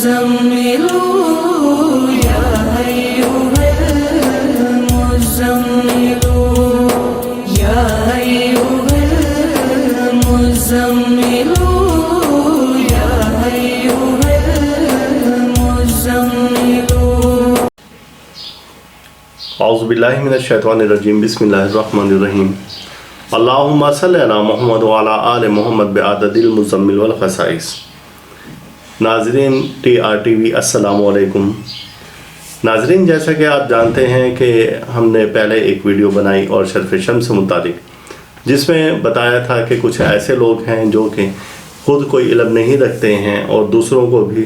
المزمل يا أيها المزمل يا أيها المزمل يا أيها المزمل اعوذ باللہ من الشیطان الرجیم بسم اللہ الرحمن الرحیم اللہم صلی علی محمد وعلی آل محمد بعدد المزمل والخصائص۔ ناظرین ٹی آر ٹی وی السلام علیکم۔ ناظرین، جیسا کہ آپ جانتے ہیں کہ ہم نے پہلے ایک ویڈیو بنائی اور شرف شمس سے متعلق، جس میں بتایا تھا کہ کچھ ایسے لوگ ہیں جو کہ خود کوئی علم نہیں رکھتے ہیں اور دوسروں کو بھی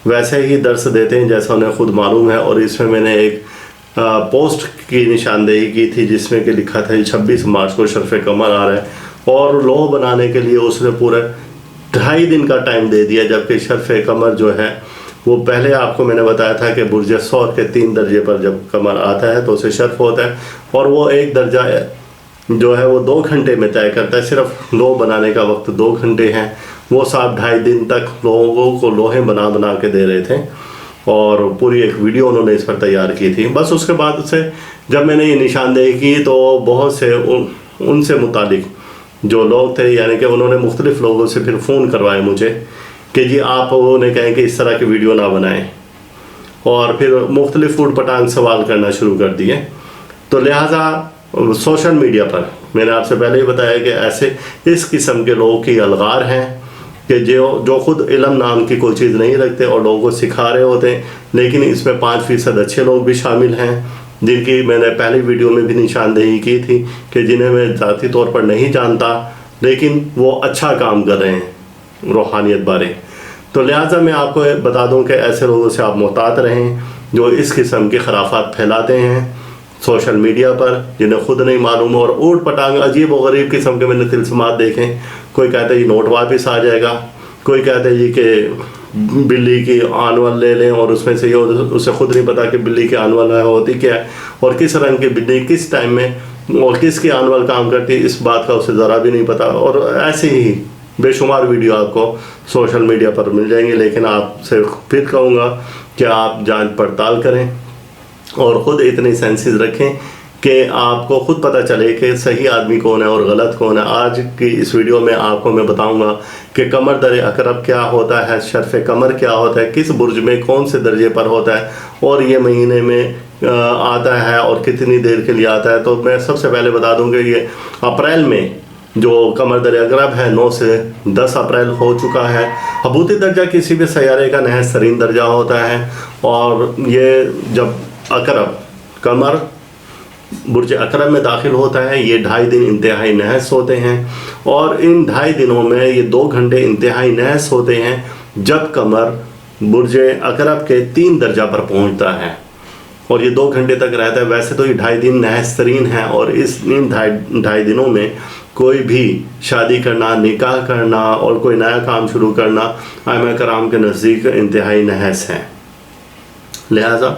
ویسے ہی درس دیتے ہیں جیسا انہیں خود معلوم ہے۔ اور اس میں میں نے ایک پوسٹ کی نشاندہی کی تھی جس میں کہ لکھا تھا 26 مارچ کو شرف قمر آ رہا ہے، اور لوح بنانے کے لیے اس نے پورے 2.5 دن کا ٹائم دے دیا، جبکہ شرف قمر جو ہے وہ پہلے آپ کو میں نے بتایا تھا کہ برج ثور کے 3 درجے پر جب قمر آتا ہے تو اسے شرف ہوتا ہے، اور وہ ایک درجہ جو ہے وہ 2 گھنٹے میں طے کرتا ہے۔ صرف لوح بنانے کا وقت 2 گھنٹے ہیں، وہ صاحب 2.5 دن تک لوگوں کو لوہے بنا کے دے رہے تھے، اور پوری ایک ویڈیو انہوں نے اس پر تیار کی تھی۔ بس اس کے بعد سے جب میں نے یہ نشاندہی کی تو بہت سے ان سے متعلق جو لوگ تھے، یعنی کہ انہوں نے مختلف لوگوں سے پھر فون کروائے مجھے کہ جی آپ انہیں کہیں کہ اس طرح کی ویڈیو نہ بنائیں، اور پھر مختلف اوٹ پٹانگ سوال کرنا شروع کر دیے۔ تو لہٰذا سوشل میڈیا پر میں نے آپ سے پہلے ہی بتایا کہ ایسے اس قسم کے لوگوں کی الغار ہیں کہ جو خود علم نام کی کوئی چیز نہیں رکھتے اور لوگوں کو سکھا رہے ہوتے ہیں، لیکن اس میں 5% اچھے لوگ بھی شامل ہیں جن کی میں نے پہلی ویڈیو میں بھی نشاندہی کی تھی کہ جنہیں میں ذاتی طور پر نہیں جانتا لیکن وہ اچھا کام کر رہے ہیں روحانیت بارے۔ تو لہٰذا میں آپ کو بتا دوں کہ ایسے لوگوں سے آپ محتاط رہیں جو اس قسم کی خرافات پھیلاتے ہیں سوشل میڈیا پر، جنہیں خود نہیں معلوم، اور اوٹ پٹانگ عجیب و غریب قسم کے میں نے تلسمات دیکھیں۔ کوئی کہتا ہے یہ نوٹ واپس آ جائے گا، کوئی کہتا ہے جی کہ بلی کی آنول لے لیں، اور اس میں سے یہ اسے خود نہیں پتا کہ بلی کی آنول ہوتی کیا ہے اور کس رنگ کی بلی کس ٹائم میں اور کس کی آنول کام کرتی ہے، اس بات کا اسے ذرا بھی نہیں پتا۔ اور ایسے ہی بے شمار ویڈیو آپ کو سوشل میڈیا پر مل جائیں گے، لیکن آپ سے پھر کہوں گا کہ آپ جانچ پڑتال کریں اور خود اتنی سینسز رکھیں کہ آپ کو خود پتہ چلے کہ صحیح آدمی کون ہے اور غلط کون ہے۔ آج کی اس ویڈیو میں آپ کو میں بتاؤں گا کہ قمر در عقرب کیا ہوتا ہے، شرف قمر کیا ہوتا ہے، کس برج میں کون سے درجے پر ہوتا ہے، اور یہ مہینے میں آتا ہے اور کتنی دیر کے لیے آتا ہے۔ تو میں سب سے پہلے بتا دوں کہ یہ اپریل میں جو قمر در عقرب ہے 9 سے 10 اپریل ہو چکا ہے۔ حبوطی درجہ کسی بھی سیارے کا نحس ترین درجہ ہوتا ہے، اور یہ جب عقرب قمر برج عقرب میں داخل ہوتا ہے یہ 2.5 دن انتہائی نحس ہوتے ہیں، اور ان 2.5 دنوں میں یہ 2 گھنٹے انتہائی نحس ہوتے ہیں جب قمر برج عقرب کے 3 درجہ پر پہنچتا ہے، اور یہ 2 گھنٹے تک رہتا ہے۔ ویسے تو یہ 2.5 دن نحس ترین ہے، اور ان 2.5 دنوں میں کوئی بھی شادی کرنا، نکاح کرنا اور کوئی نیا کام شروع کرنا ائمہ کرام کے نزدیک انتہائی نحس ہے۔ لہٰذا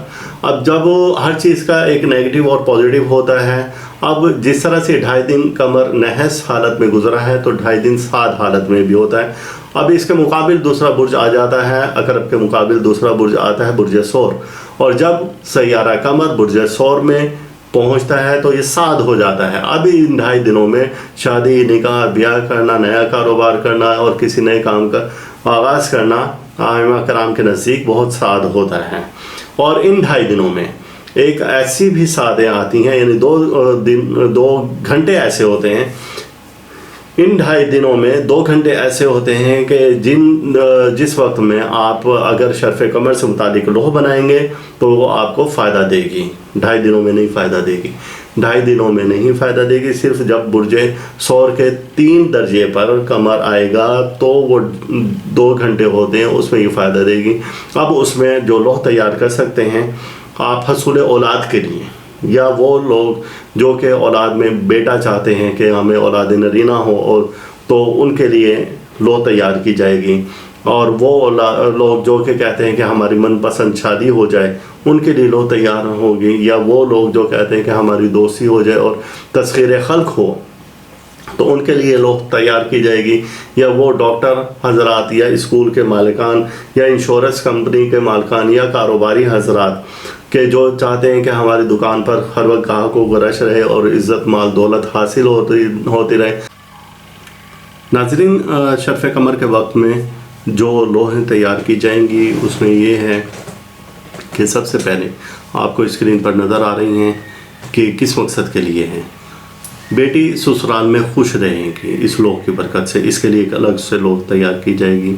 اب جب ہر چیز کا ایک نیگیٹو اور پازیٹیو ہوتا ہے، اب جس طرح سے 2.5 دن قمر نحس حالت میں گزرا ہے تو 2.5 دن سعد حالت میں بھی ہوتا ہے۔ اب اس کے مقابل دوسرا برج آ جاتا ہے، عقرب کے مقابل دوسرا برج آتا ہے برج ثور، اور جب سیارہ قمر برج ثور میں پہنچتا ہے تو یہ سعد ہو جاتا ہے۔ اب ان 2.5 دنوں میں شادی، نکاح، بیاہ کرنا، نیا کاروبار کرنا اور کسی نئے کام کا آغاز کرنا ائمہ کرام کے نزدیک بہت سعد ہوتا ہے۔ اور ان 2.5 دنوں میں ایک ایسی بھی سعادیں آتی ہیں، یعنی 2 گھنٹے ایسے ہوتے ہیں، ان 2.5 دنوں میں 2 گھنٹے ایسے ہوتے ہیں کہ جس وقت میں آپ اگر شرف قمر سے متعلق لوح بنائیں گے تو وہ آپ کو فائدہ دے گی، 2.5 دنوں میں نہیں فائدہ دے گی، 2.5 دنوں میں نہیں فائدہ دے گی۔ صرف جب برج ثور کے 3 درجے پر قمر آئے گا تو وہ 2 گھنٹے ہوتے ہیں، اس میں یہ فائدہ دے گی۔ اب اس میں جو لوح تیار کر سکتے ہیں آپ حصول اولاد کے لیے، یا وہ لوگ جو کہ اولاد میں بیٹا چاہتے ہیں کہ ہمیں اولاد نرینہ ہو، اور تو ان کے لیے لوح تیار کی جائے گی۔ اور وہ لوگ جو کہ کہتے ہیں کہ ہماری من پسند شادی ہو جائے ان کے لیے لوح تیار ہوگی، یا وہ لوگ جو کہتے ہیں کہ ہماری دوستی ہو جائے اور تسخیر خلق ہو تو ان کے لیے لوح تیار کی جائے گی، یا وہ ڈاکٹر حضرات یا اسکول کے مالکان یا انشورنس کمپنی کے مالکان یا کاروباری حضرات کہ جو چاہتے ہیں کہ ہماری دکان پر ہر وقت گاہکوں کو رش رہے اور عزت مال دولت حاصل ہوتی رہے۔ ناظرین، شرف قمر کے وقت میں جو لوحیں تیار کی جائیں گی اس میں یہ ہے کہ سب سے پہلے آپ کو اسکرین پر نظر آ رہی ہیں کہ کس مقصد کے لیے ہیں۔ بیٹی سسرال میں خوش رہیں گی اس لوح کی برکت سے، اس کے لیے ایک الگ سے لوح تیار کی جائے گی۔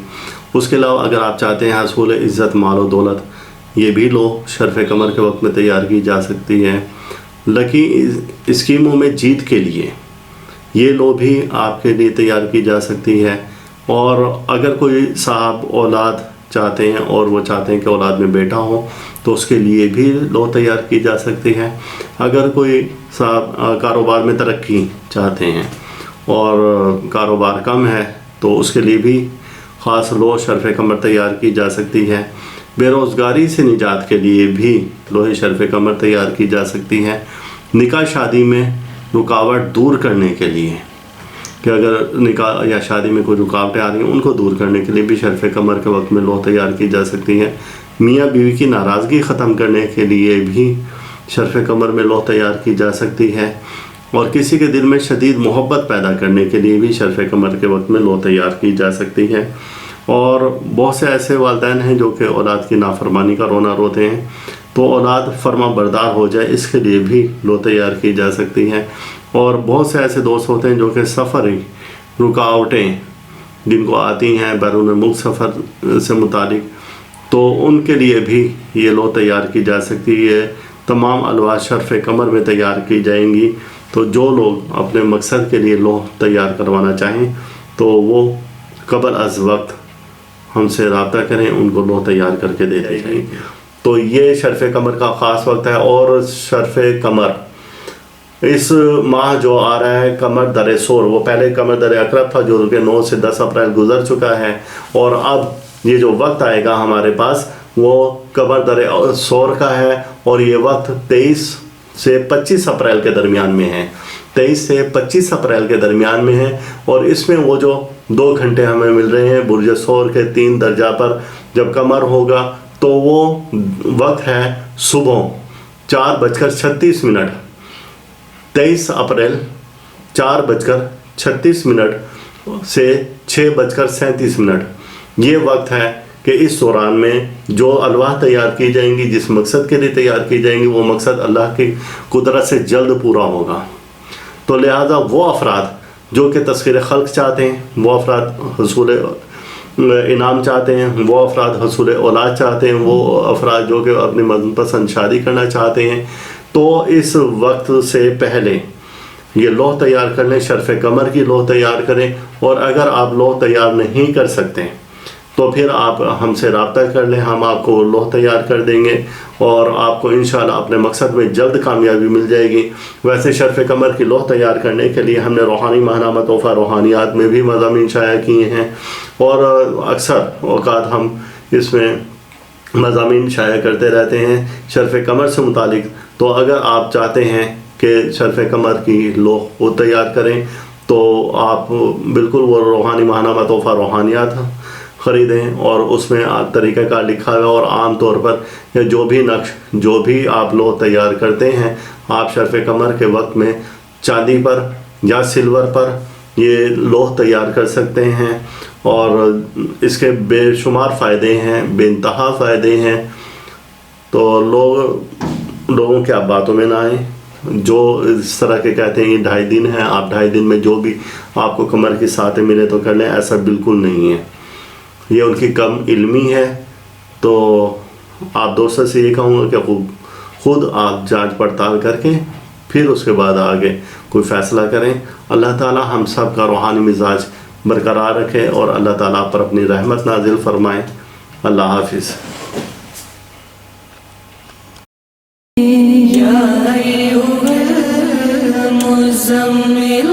اس کے علاوہ اگر آپ چاہتے ہیں حصول عزت مال و دولت، یہ بھی لوح شرف قمر کے وقت میں تیار کی جا سکتی ہے۔ لکی اسکیموں میں جیت کے لیے یہ لوح بھی آپ کے لیے تیار کی جا سکتی ہے۔ اور اگر کوئی صاحب اولاد چاہتے ہیں اور وہ چاہتے ہیں کہ اولاد میں بیٹا ہو تو اس کے لیے بھی لوح تیار کی جا سکتی ہے۔ اگر کوئی صاحب کاروبار میں ترقی چاہتے ہیں اور کاروبار کم ہے تو اس کے لیے بھی خاص لوح شرف قمر تیار کی جا سکتی ہے۔ بے روزگاری سے نجات کے لیے بھی لوح شرف قمر تیار کی جا سکتی ہے۔ نکاح شادی میں رکاوٹ دور کرنے کے لیے کہ اگر نکاح یا شادی میں کوئی رکاوٹیں آ رہی ہیں ان کو دور کرنے کے لیے بھی شرف قمر کے وقت میں لوح تیار کی جا سکتی ہے۔ میاں بیوی کی ناراضگی ختم کرنے کے لیے بھی شرف قمر میں لوح تیار کی جا سکتی ہے۔ اور کسی کے دل میں شدید محبت پیدا کرنے کے لیے بھی شرف قمر کے وقت میں لوح تیار کی جا سکتی ہے۔ اور بہت سے ایسے والدین ہیں جو کہ اولاد کی نافرمانی کا رونا روتے ہیں، تو اولاد فرما بردار ہو جائے اس کے لیے بھی لوح تیار کی جا سکتی ہے۔ اور بہت سے ایسے دوست ہوتے ہیں جو کہ سفری رکاوٹیں جن کو آتی ہیں بیرون ملک سفر سے متعلق، تو ان کے لیے بھی یہ لوح تیار کی جا سکتی ہے۔ تمام الواح شرف قمر میں تیار کی جائیں گی۔ تو جو لوگ اپنے مقصد کے لیے لوح تیار کروانا چاہیں تو وہ قبل از وقت ہم سے رابطہ کریں، ان کو لوح تیار کر کے دے دی جائیں۔ تو یہ شرف قمر کا خاص وقت ہے۔ اور شرف قمر اس ماہ جو آ رہا ہے قمر در سور، وہ پہلے قمر در عقرب تھا جو کہ 9 سے 10 اپریل گزر چکا ہے، اور اب یہ جو وقت آئے گا ہمارے پاس وہ قمر در سور کا ہے، اور یہ وقت 23 سے 25 اپریل کے درمیان میں ہے۔ 23 سے 25 اپریل کے درمیان میں ہے، اور اس میں وہ جو 2 گھنٹے ہمیں مل رہے ہیں برج سور کے 3 درجہ پر جب قمر ہوگا، تو وہ وقت ہے صبح 4:36 23 اپریل 4:36 سے 6:37۔ یہ وقت ہے کہ اس دوران میں جو الواح تیار کی جائیں گی، جس مقصد کے لیے تیار کی جائیں گی، وہ مقصد اللہ کی قدرت سے جلد پورا ہوگا۔ تو لہٰذا وہ افراد جو کہ تسخیر خلق چاہتے ہیں، وہ افراد حصول انعام چاہتے ہیں، وہ افراد حصول اولاد چاہتے ہیں، وہ افراد جو کہ اپنی من پسند شادی کرنا چاہتے ہیں، تو اس وقت سے پہلے یہ لوح تیار کر لیں، شرف قمر کی لوح تیار کریں۔ اور اگر آپ لوح تیار نہیں کر سکتے تو پھر آپ ہم سے رابطہ کر لیں، ہم آپ کو لوح تیار کر دیں گے اور آپ کو انشاءاللہ اپنے مقصد میں جلد کامیابی مل جائے گی۔ ویسے شرف قمر کی لوح تیار کرنے کے لیے ہم نے روحانی ماہنامہ تحفہ روحانیات میں بھی مضامین شائع کیے ہیں، اور اکثر اوقات ہم اس میں مضامین شائع کرتے رہتے ہیں شرف قمر سے متعلق۔ تو اگر آپ چاہتے ہیں کہ شرف قمر کی لوح وہ تیار کریں تو آپ بالکل وہ روحانی ماہنامہ تحفہ روحانیات خریدیں، اور اس میں طریقہ کار لکھا ہوا، اور عام طور پر یا جو بھی نقش جو بھی آپ لوح تیار کرتے ہیں، آپ شرف قمر کے وقت میں چاندی پر یا سلور پر یہ لوح تیار کر سکتے ہیں، اور اس کے بے شمار فائدے ہیں، بے انتہا فائدے ہیں۔ تو لوگوں کے آپ باتوں میں نہ آئیں، جو اس طرح کے کہتے ہیں یہ 2.5 دن ہے، آپ 2.5 دن میں جو بھی آپ کو قمر کی ساتیں ملے تو کر لیں، ایسا بالکل نہیں ہے، یہ ان کی کم علمی ہے۔ تو آپ دوستوں سے یہ کہوں گا کہ خود آپ جانچ پڑتال کر کے پھر اس کے بعد آگے کوئی فیصلہ کریں۔ اللہ تعالی ہم سب کا روحانی مزاج برقرار رکھے اور اللہ تعالیٰ پر اپنی رحمت نازل فرمائے۔ اللہ حافظ۔ یا ایھا المزمل